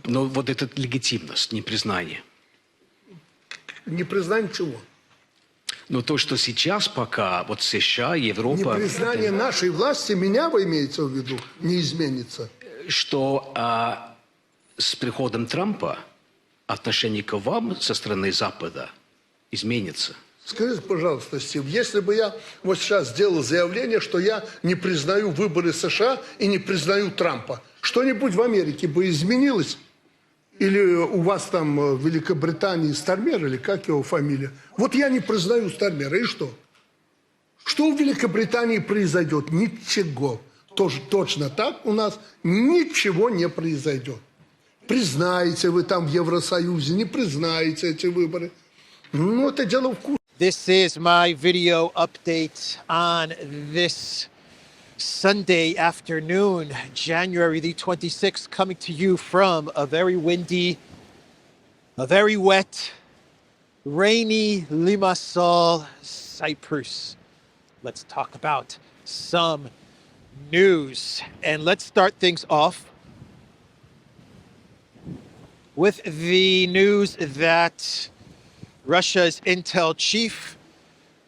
Но вот эта легитимность, непризнание. Непризнание чего? Но то, что сейчас пока вот США, Европа... Непризнание нашей власти, меня вы имеете в виду, не изменится? Что с приходом Трампа отношение к вам со стороны Запада изменится. Скажите, пожалуйста, Стив, если бы я вот сейчас сделал заявление, что я не признаю выборы США и не признаю Трампа, что-нибудь в Америке бы изменилось? Или у вас там в Великобритании Стармер, или как его фамилия? Вот я не признаю Стармера, и что? Что в Великобритании произойдет? Ничего. Тоже точно так у нас ничего не произойдет. Признаете вы там в Евросоюзе, не признаете эти выборы. Ну, это дело вкуса. This is my video update on this Sunday afternoon, January the 26th, coming to you from a very windy, a very wet, rainy Limassol, Cyprus. Let's talk about some news. And let's start things off with the news that Russia's intel chief,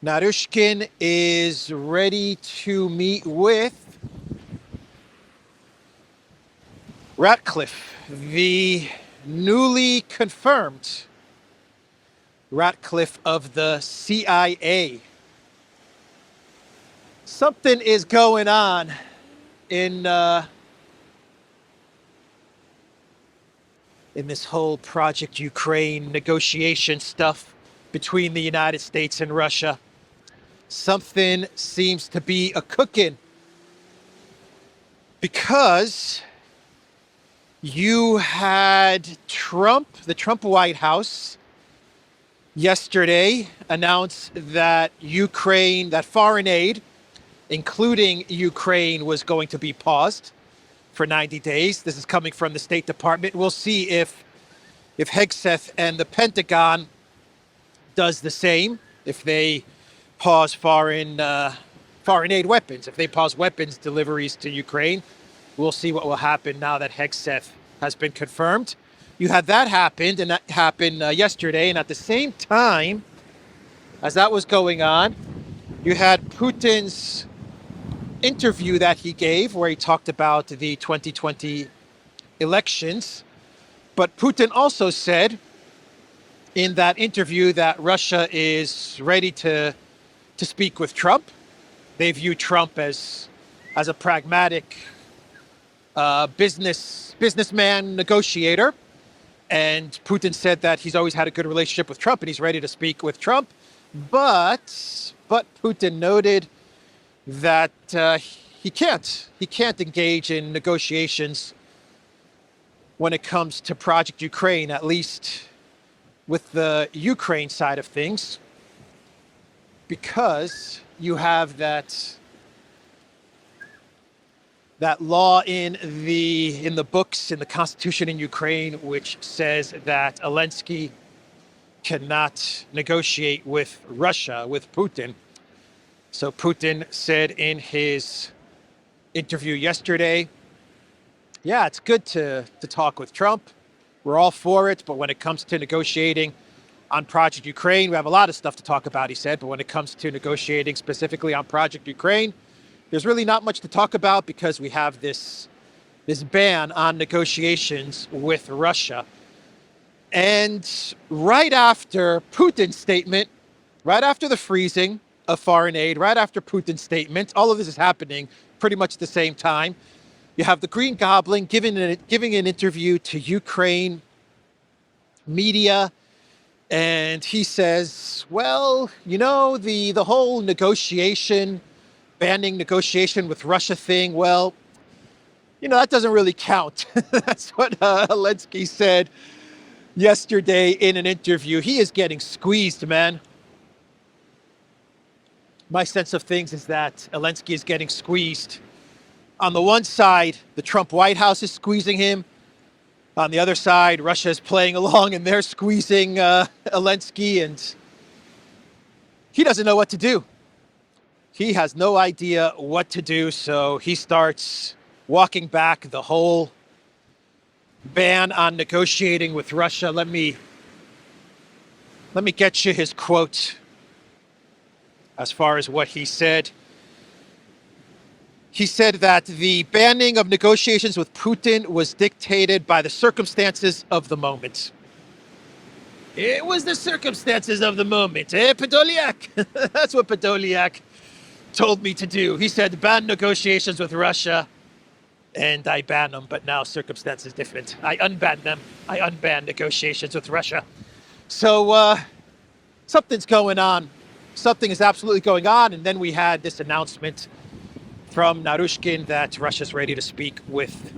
Naryshkin, is ready to meet with Ratcliffe, the newly confirmed Ratcliffe of the CIA. Something is going on in this whole Project Ukraine negotiation stuff between the United States and Russia. Something seems to be a cooking, because you had the Trump White House yesterday announce that that foreign aid, including Ukraine, was going to be paused for 90 days. This is coming from the State Department. We'll see if Hegseth and the Pentagon does the same, if they pause foreign aid weapons, if they pause weapons deliveries to Ukraine. We'll see what will happen now that Hegseth has been confirmed. You had that happened, and that happened yesterday, and at the same time as that was going on, you had Putin's interview that he gave, where he talked about the 2020 elections. But Putin also said in that interview that Russia is ready to speak with Trump. They view Trump as a pragmatic businessman negotiator. And Putin said that he's always had a good relationship with Trump and he's ready to speak with Trump. But Putin noted that he can't engage in negotiations when it comes to Project Ukraine, at least with the Ukraine side of things, because you have that law in the books, in the constitution in Ukraine, which says that Elensky cannot negotiate with Russia, with Putin. So Putin said in his interview yesterday, yeah, it's good to talk with Trump. We're all for it, but when it comes to negotiating on Project Ukraine, we have a lot of stuff to talk about, he said, but when it comes to negotiating specifically on Project Ukraine, there's really not much to talk about because we have this ban on negotiations with Russia. And right after Putin's statement, right after the freezing of foreign aid, right after Putin's statement, all of this is happening pretty much at the same time. You have the Green Goblin giving an interview to Ukraine media, and he says, well, you know, the whole banning negotiation with Russia thing, well, you know, that doesn't really count. That's what Elensky said yesterday in an interview. He is getting squeezed, man. My sense of things is that Elensky is getting squeezed. On the one side, the Trump White House is squeezing him. On the other side, Russia is playing along and they're squeezing Elensky, and he doesn't know what to do. He has no idea what to do, so he starts walking back the whole ban on negotiating with Russia. Let me get you his quote as far as what he said. He said that the banning of negotiations with Putin was dictated by the circumstances of the moment. It was the circumstances of the moment, eh, Podolyak? That's what Podolyak told me to do. He said, ban negotiations with Russia, and I ban them, but now circumstances different. I unban them. I unban negotiations with Russia. So something's going on. Something is absolutely going on. And then we had this announcement from Narushkin that Russia's ready to speak with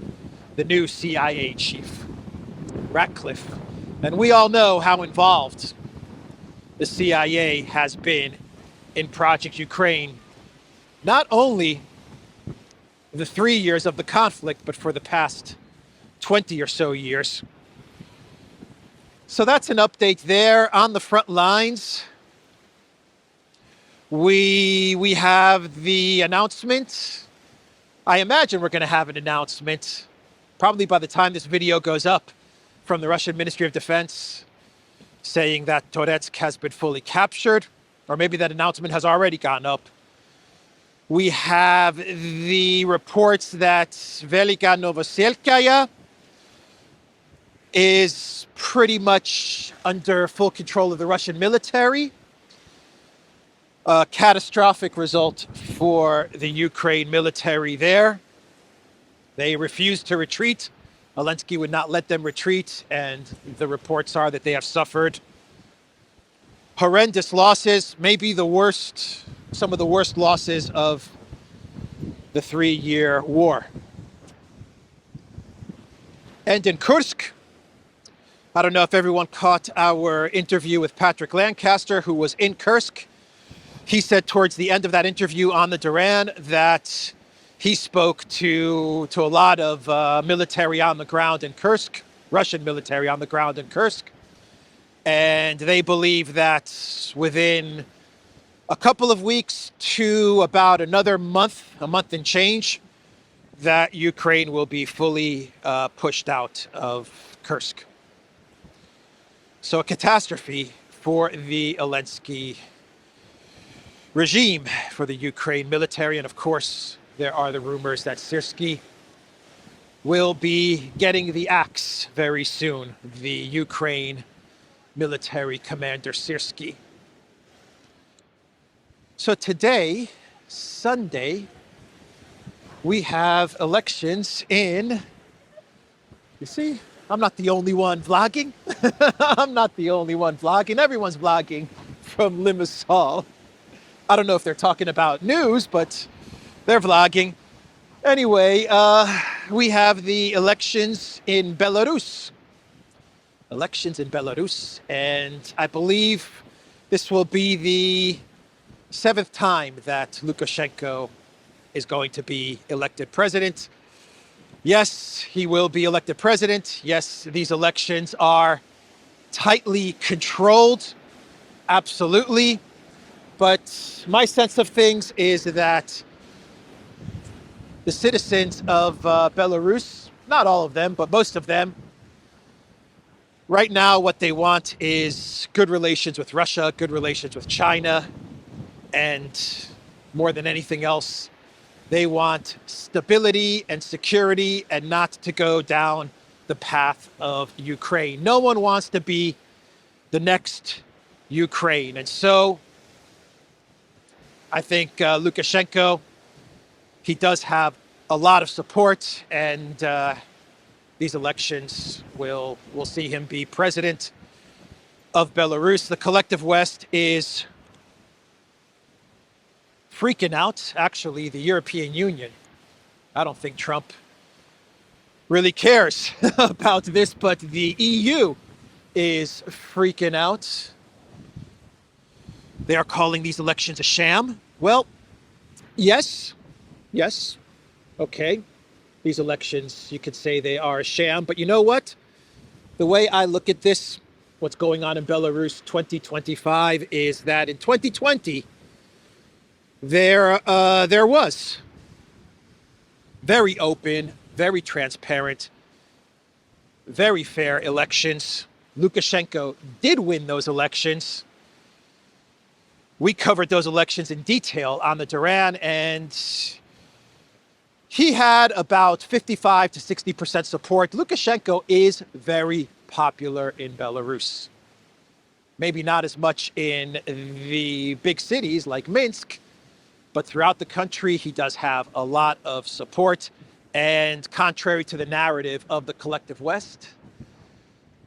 the new CIA chief, Ratcliffe. And we all know how involved the CIA has been in Project Ukraine, not only the 3 years of the conflict, but for the past 20 or so years. So that's an update there on the front lines. We have the announcement. I imagine we're going to have an announcement probably by the time this video goes up from the Russian Ministry of Defense saying that Donetsk has been fully captured, or maybe that announcement has already gone up. We have the reports that Velika Novoselskaya is pretty much under full control of the Russian military. A catastrophic result for the Ukraine military there. They refused to retreat. Elensky would not let them retreat, and the reports are that they have suffered horrendous losses, maybe the worst, some of the worst losses of the 3-year war. And in Kursk, I don't know if everyone caught our interview with Patrick Lancaster, who was in Kursk. He said towards the end of that interview on the Duran that he spoke to a lot of military on the ground in Kursk, Russian military on the ground in Kursk. And they believe that within a couple of weeks to about another month, a month and change, that Ukraine will be fully pushed out of Kursk. So a catastrophe for the Elensky regime, for the Ukraine military. And of course, there are the rumors that Syrsky will be getting the axe very soon, the Ukraine military commander Syrsky. So today, Sunday, we have elections in, you see, I'm not the only one vlogging. I'm not the only one vlogging. Everyone's vlogging from Limassol. I don't know if they're talking about news, but they're vlogging. Anyway, we have the elections in Belarus. Elections in Belarus. And I believe this will be the 7th time that Lukashenko is going to be elected president. Yes, he will be elected president. Yes, these elections are tightly controlled. Absolutely. But my sense of things is that the citizens of Belarus, not all of them, but most of them, right now what they want is good relations with Russia, good relations with China, and more than anything else, they want stability and security and not to go down the path of Ukraine. No one wants to be the next Ukraine. And so I think Lukashenko, he does have a lot of support, and these elections will see him be president of Belarus. The collective West is freaking out. Actually, the European Union, I don't think Trump really cares about this, but the EU is freaking out. They are calling these elections a sham. Well, yes, okay. These elections, you could say they are a sham, but you know what? The way I look at this, what's going on in Belarus 2025 is that in 2020, there was very open, very transparent very fair elections. Lukashenko did win those elections. We covered those elections in detail on the Duran, and he had about 55 to 60% support. Lukashenko is very popular in Belarus. Maybe not as much in the big cities like Minsk, but throughout the country, he does have a lot of support. And contrary to the narrative of the collective West,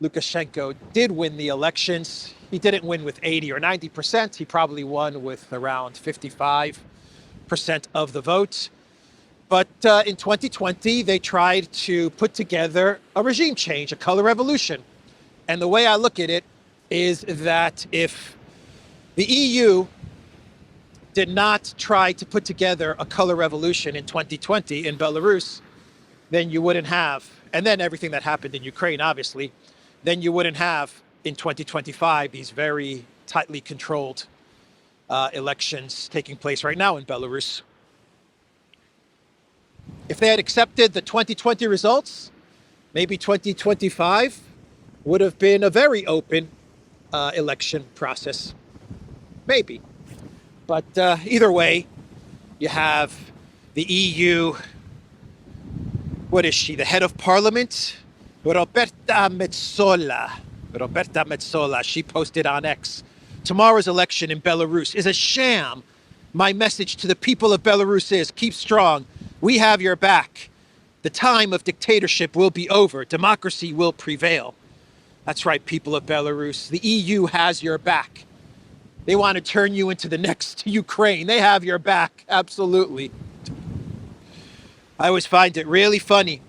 Lukashenko did win the elections. He didn't win with 80 or 90%. He probably won with around 55% of the vote. But in 2020, they tried to put together a regime change, a color revolution. And the way I look at it is that if the EU did not try to put together a color revolution in 2020 in Belarus, then you wouldn't have, and then everything that happened in Ukraine, obviously, then you wouldn't have in 2025 these very tightly controlled elections taking place right now in Belarus. If they had accepted the 2020 results, maybe 2025 would have been a very open election process. Maybe. But either way, you have the EU, what is she, the head of parliament? Roberta Metsola, she posted on X, tomorrow's election in Belarus is a sham. My message to the people of Belarus is, keep strong. We have your back. The time of dictatorship will be over. Democracy will prevail. That's right, people of Belarus. The EU has your back. They want to turn you into the next Ukraine. They have your back, absolutely. I always find it really funny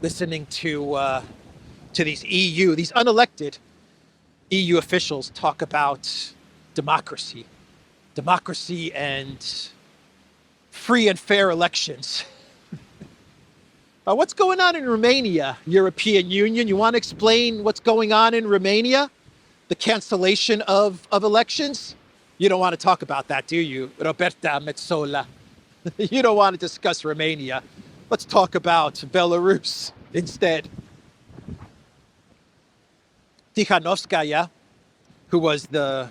listening to these these unelected EU officials talk about democracy and free and fair elections. What's going on in Romania, European Union? You want to explain what's going on in Romania? The cancellation of elections? You don't want to talk about that, do you, Roberta Metsola? You don't want to discuss Romania. Let's talk about Belarus instead. Tikhanovskaya, who was the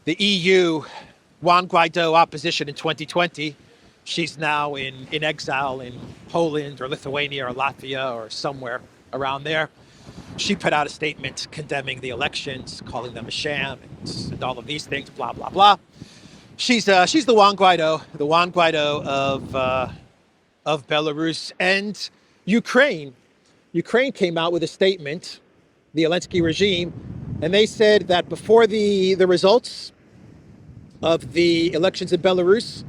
EU Juan Guaido opposition in 2020, she's now in exile in Poland or Lithuania or Latvia or somewhere around there. She put out a statement condemning the elections, calling them a sham, and all of these things, blah, blah, blah. She's the Juan Guaido of Belarus. And Ukraine came out with a statement, the Elensky regime, and they said that before the results of the elections in Belarus,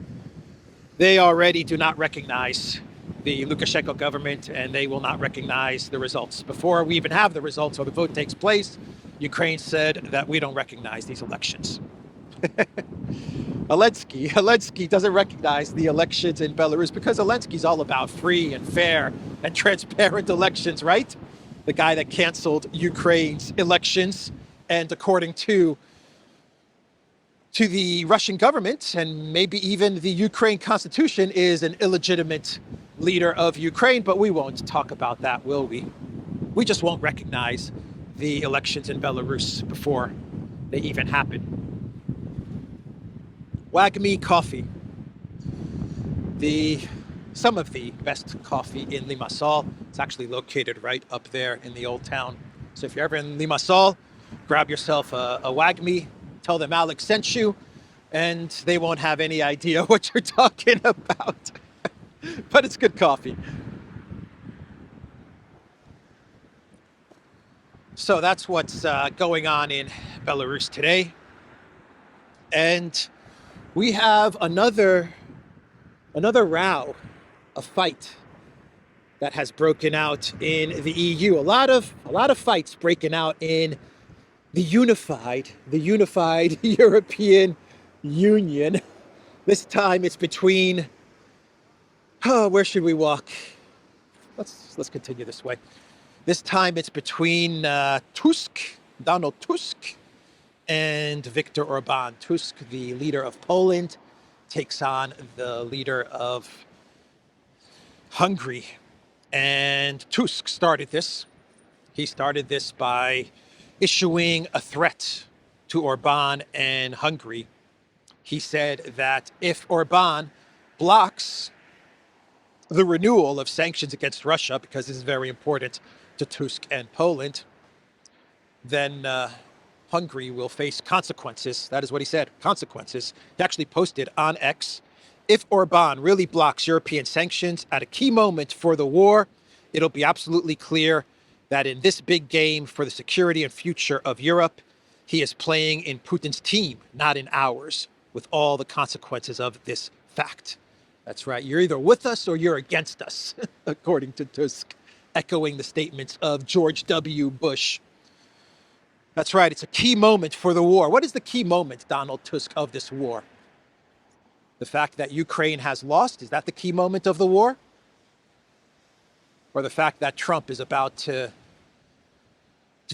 they already do not recognize the Lukashenko government, and they will not recognize the results. Before we even have the results or the vote takes place, Ukraine said that we don't recognize these elections. Elensky doesn't recognize the elections in Belarus because Zelensky's all about free and fair and transparent elections, right? The guy that canceled Ukraine's elections, and according to the Russian government and maybe even the Ukraine constitution, is an illegitimate leader of Ukraine, but we won't talk about that, will we? We just won't recognize the elections in Belarus before they even happen. Wagmi coffee, some of the best coffee in Limassol. It's actually located right up there in the old town. So if you're ever in Limassol, grab yourself a Wagmi, tell them Alex sent you, and they won't have any idea what you're talking about. But it's good coffee. So that's what's going on in Belarus today. And we have another row, a fight that has broken out in the EU. A lot of fights breaking out in the unified European Union. This time it's between, where should we walk? Let's continue this way. This time it's between Donald Tusk, and Viktor Orban. Tusk, the leader of Poland, takes on the leader of Hungary. And Tusk started this. He started this by issuing a threat to Orban and Hungary. He said that if Orban blocks the renewal of sanctions against Russia, because this is very important to Tusk and Poland, then Hungary will face consequences. That is what he said, consequences. He actually posted on X, if Orban really blocks European sanctions at a key moment for the war, it'll be absolutely clear that in this big game for the security and future of Europe, he is playing in Putin's team, not in ours, with all the consequences of this fact. That's right. You're either with us or you're against us, according to Tusk, echoing the statements of George W. Bush. That's right. It's a key moment for the war. What is the key moment, Donald Tusk, of this war? The fact that Ukraine has lost, is that the key moment of the war? Or the fact that Trump is about to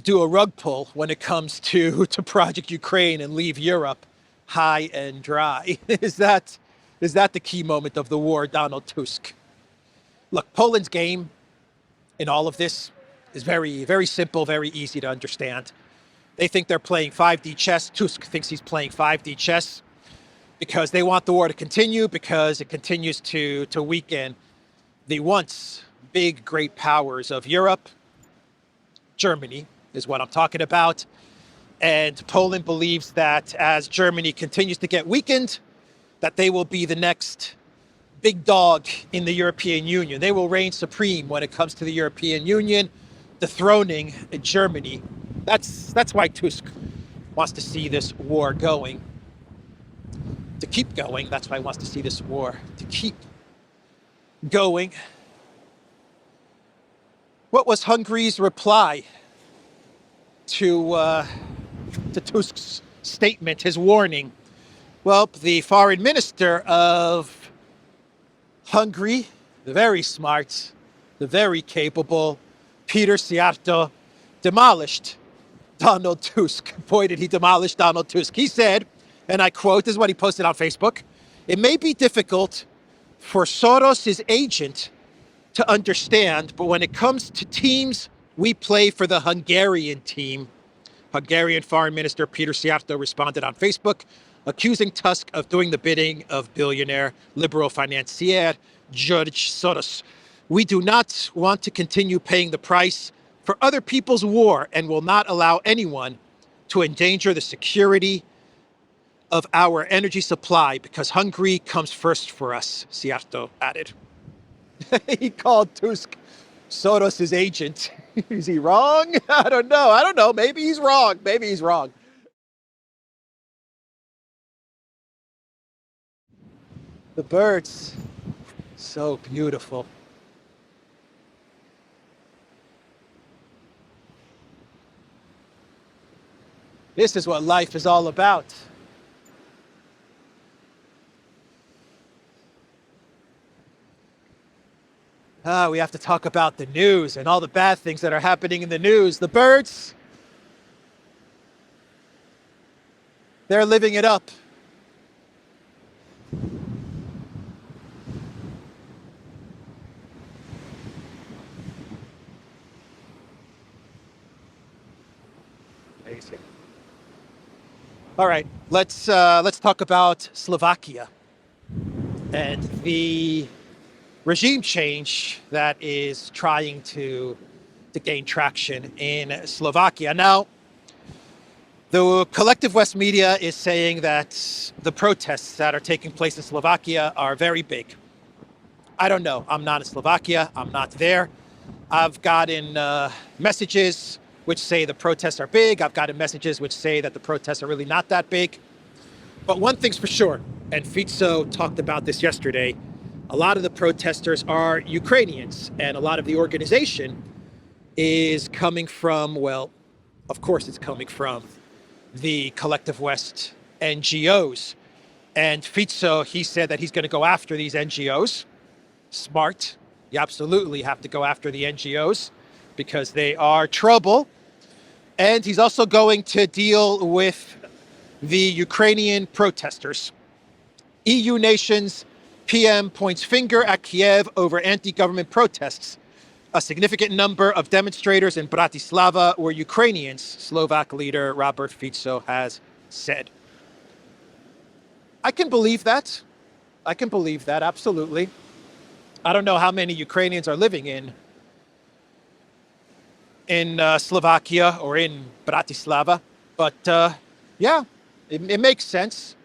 do a rug pull when it comes to Project Ukraine and leave Europe high and dry? Is that the key moment of the war, Donald Tusk? Look, Poland's game in all of this is very, very simple, very easy to understand. They think they're playing 5D chess. Tusk thinks he's playing 5D chess because they want the war to continue, because it continues to weaken the once big, great powers of Europe. Germany is what I'm talking about. And Poland believes that as Germany continues to get weakened, that they will be the next big dog in the European Union. They will reign supreme when it comes to the European Union, dethroning Germany. That's why Tusk wants to see this war going, to keep going. That's why he wants to see this war to keep going. What was Hungary's reply to Tusk's statement, his warning? Well, the foreign minister of Hungary, the very smart, the very capable Peter Szijjarto, demolished Donald Tusk. Boy, did he demolish Donald Tusk. He said, and I quote, this is what he posted on Facebook, "It may be difficult for Soros' agent to understand, but when it comes to teams, we play for the Hungarian team." Hungarian Foreign Minister Peter Szijjarto responded on Facebook, accusing Tusk of doing the bidding of billionaire liberal financier George Soros. "We do not want to continue paying the price for other people's war and will not allow anyone to endanger the security of our energy supply because Hungary comes first for us," Szijjarto added. He called Tusk Soros' agent. Is he wrong? I don't know. Maybe he's wrong. The birds, so beautiful. This is what life is all about. We have to talk about the news and all the bad things that are happening in the news. The birds, they're living it up. Amazing. All right, let's talk about Slovakia and the regime change that is trying to gain traction in Slovakia. Now, the collective West media is saying that the protests that are taking place in Slovakia are very big. I don't know. I'm not in Slovakia. I'm not there. I've gotten messages which say the protests are big. I've gotten messages which say that the protests are really not that big. But one thing's for sure, and Fico talked about this yesterday, a lot of the protesters are Ukrainians, and a lot of the organization is coming from, well, of course it's coming from the Collective West NGOs. And Fico, he said that he's going to go after these NGOs. Smart. You absolutely have to go after the NGOs because they are trouble. And he's also going to deal with the Ukrainian protesters. EU nations, PM points finger at Kiev over anti-government protests. A significant number of demonstrators in Bratislava were Ukrainians, Slovak leader Robert Fico has said. I can believe that. I can believe that, absolutely. I don't know how many Ukrainians are living in Slovakia or in Bratislava, but yeah, it makes sense.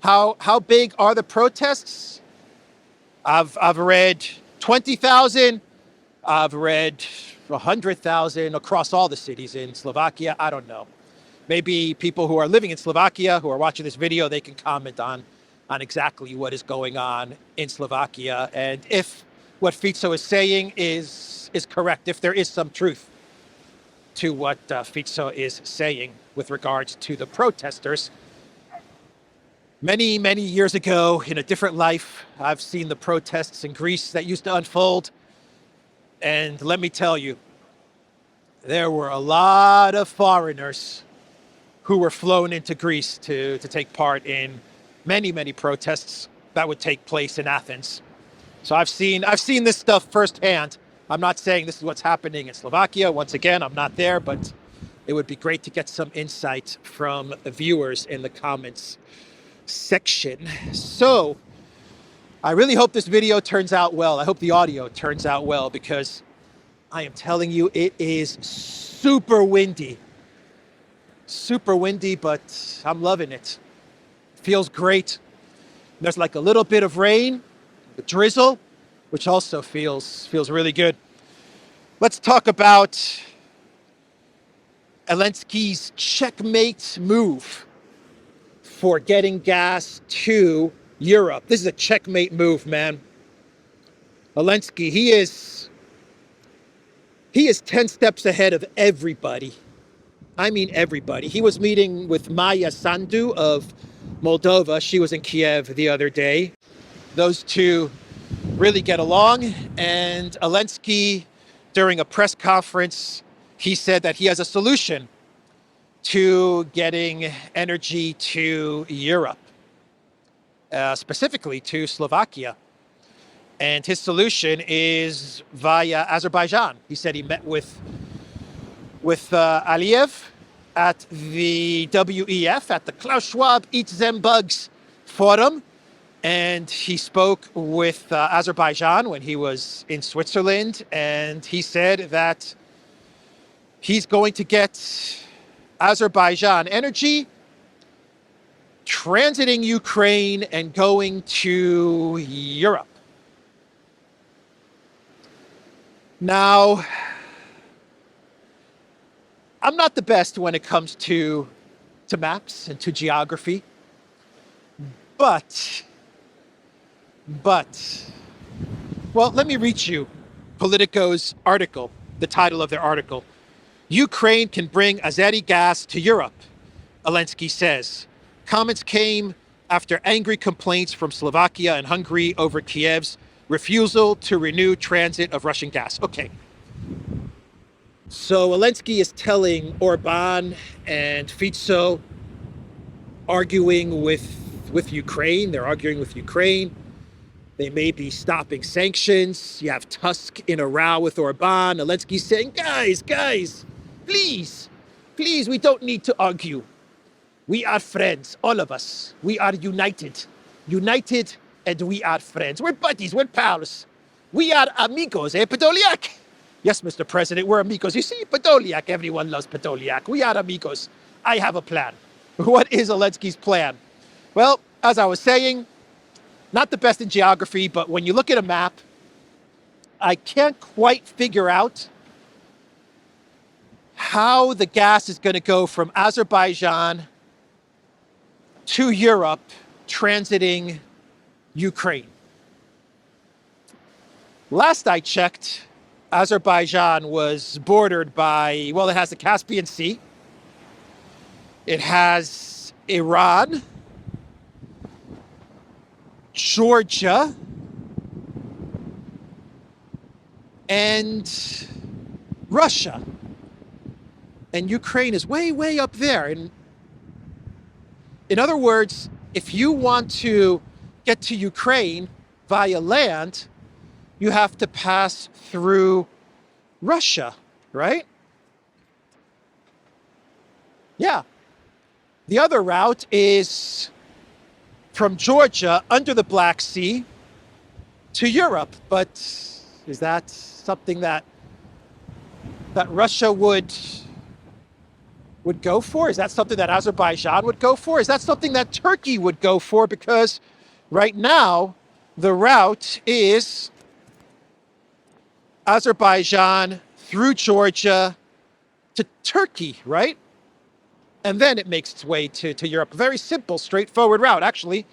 How big are the protests? I've read 20,000. I've read 100,000 across all the cities in Slovakia. I don't know. Maybe people who are living in Slovakia who are watching this video, they can comment on exactly what is going on in Slovakia and if what Fico is saying is correct, if there is some truth to what Fico is saying with regards to the protesters. Many, many years ago, in a different life, I've seen the protests in Greece that used to unfold. And let me tell you, there were a lot of foreigners who were flown into Greece to take part in many, many protests that would take place in Athens. So I've seen this stuff firsthand. I'm not saying this is what's happening in Slovakia. Once again, I'm not there, but it would be great to get some insight from the viewers in the comments section. So I really hope this video turns out well. I hope the audio turns out well because I am telling you, it is super windy. Super windy, but I'm loving it. Feels great. There's like a little bit of rain, a drizzle, which also feels really good. Let's talk about Elensky's checkmate move for getting gas to Europe. This is a checkmate move, man. Zelensky, he is 10 steps ahead of everybody. I mean everybody. He was meeting with Maya Sandu of Moldova. She was in Kiev the other day. Those two really get along. And Elensky, during a press conference, he said that he has a solution to getting energy to Europe, specifically to Slovakia. And his solution is via Azerbaijan. He said he met with Aliyev at the WEF, at the Klaus Schwab Eats Them Bugs Forum. And he spoke with Azerbaijan when he was in Switzerland. And he said that he's going to get Azerbaijan energy transiting Ukraine and going to Europe. Now, I'm not the best when it comes to maps and to geography, but, well, let me read you Politico's article, the title of their article. Ukraine can bring Azeri gas to Europe, Elensky says. Comments came after angry complaints from Slovakia and Hungary over Kiev's refusal to renew transit of Russian gas. Okay. So Elensky is telling Orban and Fico, arguing with Ukraine. They're arguing with Ukraine. They may be stopping sanctions. You have Tusk in a row with Orban. Elensky saying, guys, please, we don't need to argue. We are friends, all of us. We are united, and we are friends. We're buddies, we're pals. We are amigos, eh, Podolyak? Yes, Mr. President, we're amigos. You see, Podolyak, everyone loves Podolyak. We are amigos. I have a plan. What is Zelensky's plan? Well, as I was saying, not the best in geography, but when you look at a map, I can't quite figure out how the gas is going to go from Azerbaijan to Europe, transiting Ukraine. Last I checked, Azerbaijan was bordered by, well, it has the Caspian Sea. It has Iran, Georgia, and Russia. And Ukraine is way, way up there. And in other words, if you want to get to Ukraine via land, you have to pass through Russia, right? Yeah. The other route is from Georgia under the Black Sea to Europe. But is that something that Russia would go for? Is that something that Azerbaijan would go for? Is that something that Turkey would go for? Because right now, the route is Azerbaijan through Georgia to Turkey, right? And then it makes its way to Europe. A very simple, straightforward route. Actually,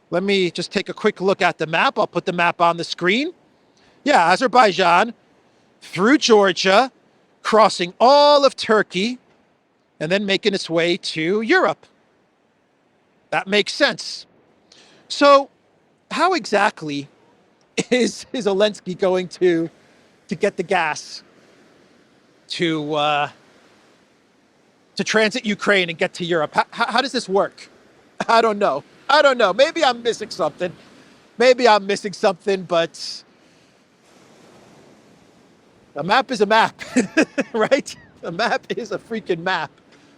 let me just take a quick look at the map. I'll put the map on the screen. Yeah, Azerbaijan through Georgia, crossing all of Turkey, and then making its way to Europe. That makes sense. So how exactly is Zelensky going to get the gas to transit Ukraine and get to Europe? How does this work? I don't know. Maybe I'm missing something. But a map is a map, right? A map is a freaking map.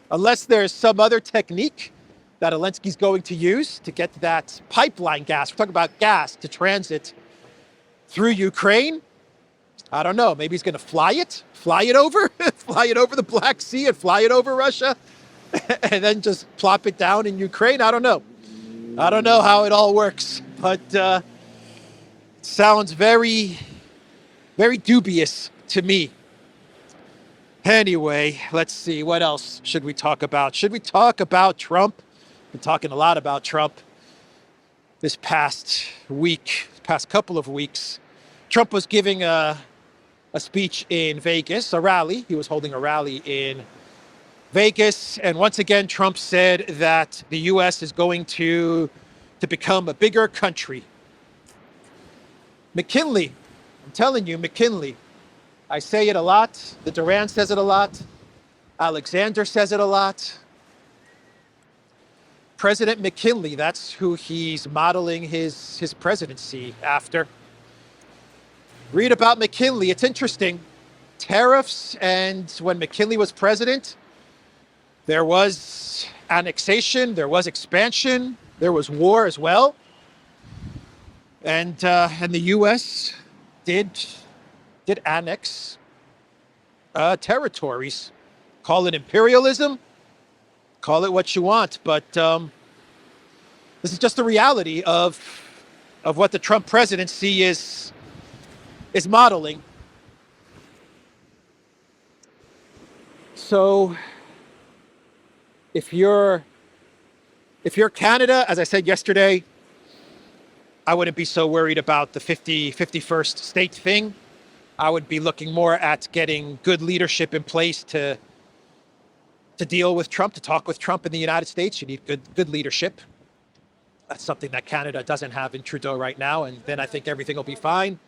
Unless there's some other technique that Elensky's going to use to get that pipeline gas. We're talking about gas to transit through Ukraine. I don't know. Maybe he's going to fly it over, fly it over the Black Sea and fly it over Russia and then just plop it down in Ukraine. I don't know how it all works, but it sounds very, very dubious to me. Anyway, let's see. What else should we talk about? Should we talk about Trump? Been talking a lot about Trump this past couple of weeks. Trump was giving a speech in Vegas, a rally. He was holding a rally in Vegas. And once again, Trump said that the U.S. is going to become a bigger country. McKinley, I'm telling you, McKinley. I say it a lot. The Duran says it a lot. Alexander says it a lot. President McKinley, that's who he's modeling his presidency after. Read about McKinley. It's interesting. Tariffs, and when McKinley was president, there was annexation, there was expansion, there was war as well. And the U.S. did annex territories. Call it imperialism, call it what you want, but this is just the reality of what the Trump presidency is modeling. So if you're Canada, as I said yesterday, I wouldn't be so worried about the 51st state thing. I would be looking more at getting good leadership in place to deal with Trump, to talk with Trump in the United States. You need good leadership. That's something that Canada doesn't have in Trudeau right now, and then I think everything will be fine.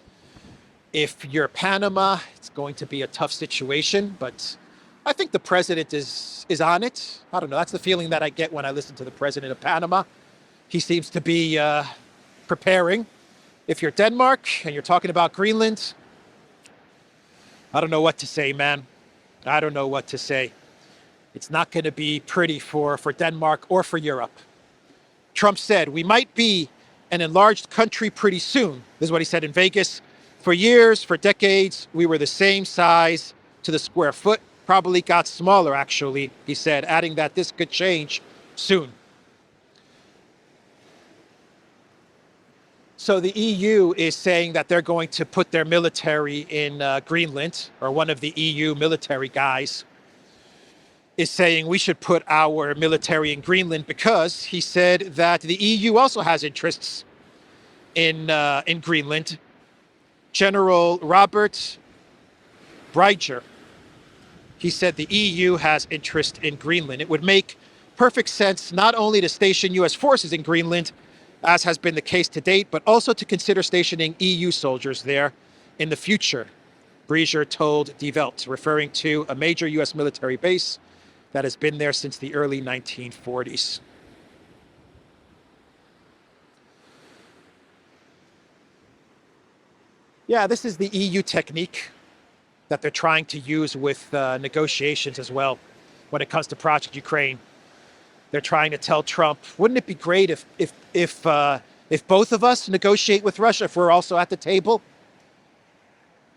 If you're Panama, it's going to be a tough situation, but I think the president is on it. I don't know. That's the feeling that I get when I listen to the president of Panama. He seems to be preparing. If you're Denmark and you're talking about Greenland, I don't know what to say, man. I don't know what to say. It's not going to be pretty for Denmark or for Europe. Trump said, we might be an enlarged country pretty soon. This is what he said in Vegas. For years, for decades, we were the same size to the square foot. Probably got smaller, actually, he said, adding that this could change soon. So the EU is saying that they're going to put their military in Greenland, or one of the EU military guys is saying we should put our military in Greenland because he said that the EU also has interests in Greenland. General Robert Breiger, he said the EU has interest in Greenland. It would make perfect sense not only to station U.S. forces in Greenland, as has been the case to date, but also to consider stationing EU soldiers there in the future, Breiger told Die Welt, referring to a major U.S. military base that has been there since the early 1940s. Yeah, this is the EU technique. that they're trying to use with negotiations as well when it comes to Project Ukraine. They're trying to tell Trump, wouldn't it be great if both of us negotiate with Russia, if we're also at the table?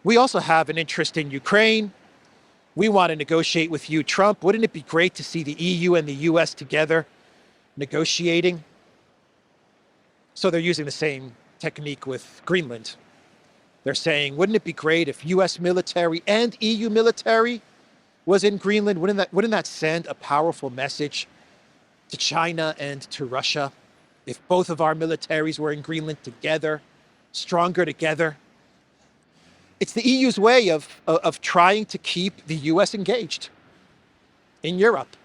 We also have an interest in Ukraine. We want to negotiate with you, Trump. Wouldn't it be great to see the EU and the US together negotiating? So they're using the same technique with Greenland. They're saying, wouldn't it be great if US military and EU military was in Greenland? Wouldn't that send a powerful message to China and to Russia if both of our militaries were in Greenland together, stronger together? It's the EU's way of trying to keep the US engaged in Europe.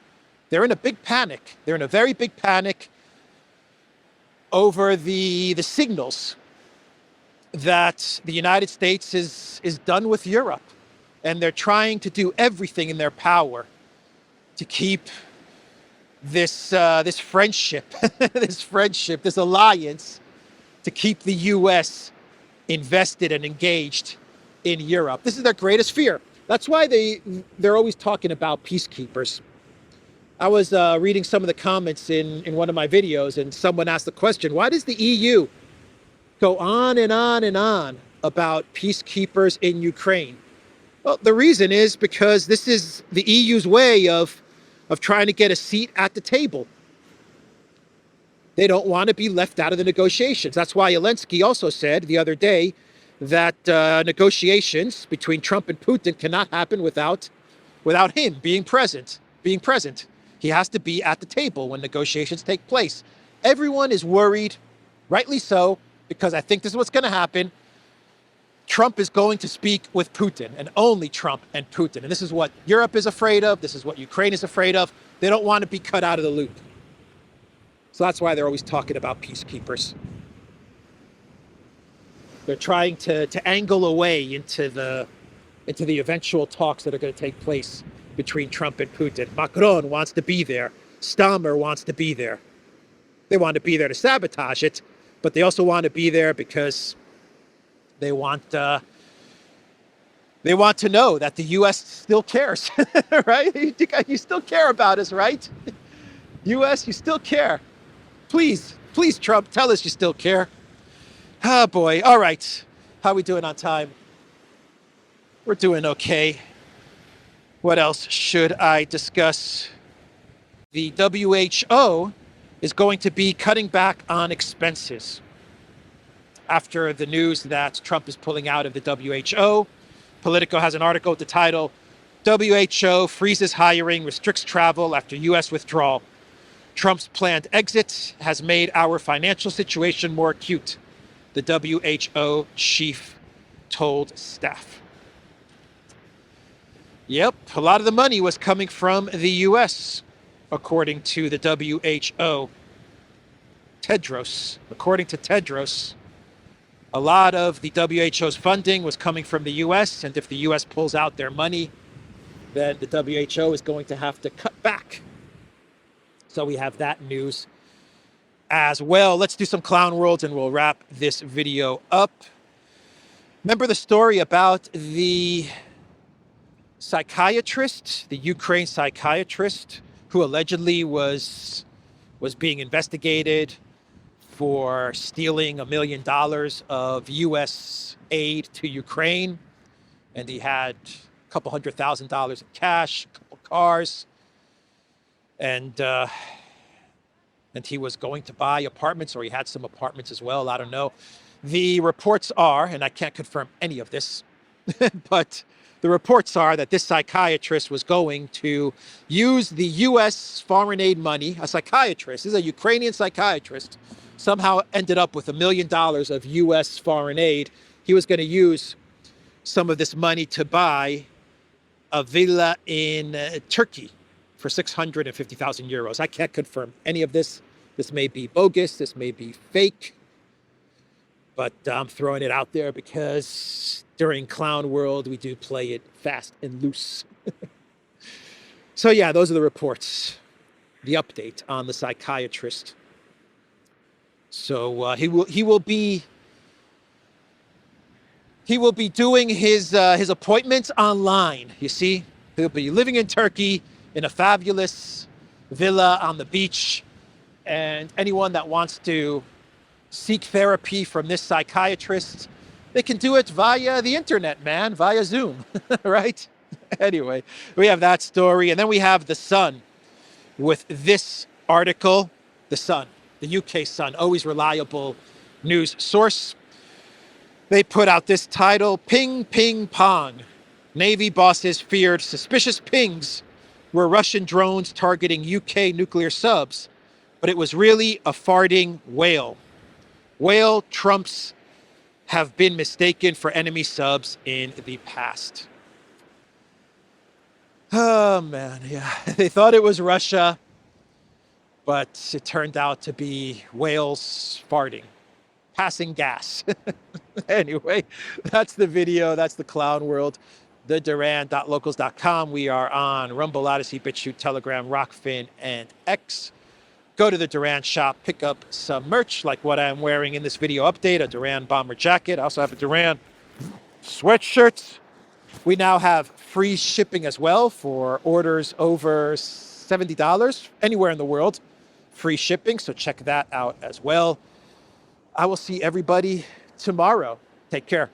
They're in a big panic. They're in a very big panic over the signals that the United States is done with Europe. And they're trying to do everything in their power to keep this friendship, this alliance, to keep the US invested and engaged in Europe. This is their greatest fear. That's why they're always talking about peacekeepers. I was reading some of the comments in one of my videos, and someone asked the question, why does the EU go on and on and on about peacekeepers in Ukraine? Well, the reason is because this is the EU's way of trying to get a seat at the table. They don't want to be left out of the negotiations. That's why Elensky also said the other day that negotiations between Trump and Putin cannot happen without him being present. He has to be at the table when negotiations take place. Everyone is worried, rightly so, because I think this is what's going to happen. Trump is going to speak with Putin, and only Trump and Putin. And this is what Europe is afraid of. This is what Ukraine is afraid of. They don't want to be cut out of the loop. So that's why they're always talking about peacekeepers. They're trying to angle away into the eventual talks that are going to take place between Trump and Putin. Macron wants to be there. Stammer wants to be there. They want to be there to sabotage it, but they also want to be there because they want to know that the U.S. still cares, right? You still care about us, right? U.S., you still care. Please, Trump, tell us you still care. Oh, boy. All right. How are we doing on time? We're doing okay. What else should I discuss? The WHO is going to be cutting back on expenses after the news that Trump is pulling out of the WHO. Politico has an article with the title, WHO freezes hiring, restricts travel after U.S. withdrawal. Trump's planned exit has made our financial situation more acute, the WHO chief told staff. Yep, a lot of the money was coming from the U.S., according to the WHO. According to Tedros, a lot of the WHO's funding was coming from the U.S., and if the U.S. pulls out their money, then the WHO is going to have to cut back. So we have that news as well. Let's do some clown worlds and we'll wrap this video up. Remember the story about the psychiatrist, the Ukraine psychiatrist, who allegedly was being investigated for stealing $1 million of U.S. aid to Ukraine, and he had a couple $100,000 in cash, a couple cars, and he was going to buy apartments, or he had some apartments as well. I don't know. The reports are, and I can't confirm any of this, but the reports are that this psychiatrist was going to use the U.S. foreign aid money. A psychiatrist, this is a Ukrainian psychiatrist, somehow ended up with $1 million of U.S. foreign aid. He was going to use some of this money to buy a villa in Turkey for 650,000 euros. I can't confirm any of this. This may be bogus. This may be fake. But I'm throwing it out there because during Clown World, we do play it fast and loose. So yeah, those are the reports, the update on the psychiatrist. So he will be He will be doing his appointments online. You see, he'll be living in Turkey in a fabulous villa on the beach. And anyone that wants to seek therapy from this psychiatrist, they can do it via the internet, man, via Zoom, right? Anyway, we have that story. And then we have The Sun with this article. The Sun, the UK Sun, always reliable news source. They put out this title, Ping Ping Pong. Navy bosses feared suspicious pings were Russian drones targeting UK nuclear subs, but it was really a farting whale. Whale trumps have been mistaken for enemy subs in the past. Oh man, yeah. They thought it was Russia, but it turned out to be whales farting, passing gas. Anyway, that's the video. That's the clown world. The Duran.locals.com. We are on Rumble, ODYSEE, BitChute, Telegram, Rockfin, and X. Go to the Duran shop, pick up some merch like what I'm wearing in this video update, a Duran bomber jacket. I also have a Duran sweatshirt. We now have free shipping as well for orders over $70 anywhere in the world. Free shipping, so check that out as well. I will see everybody tomorrow. Take care.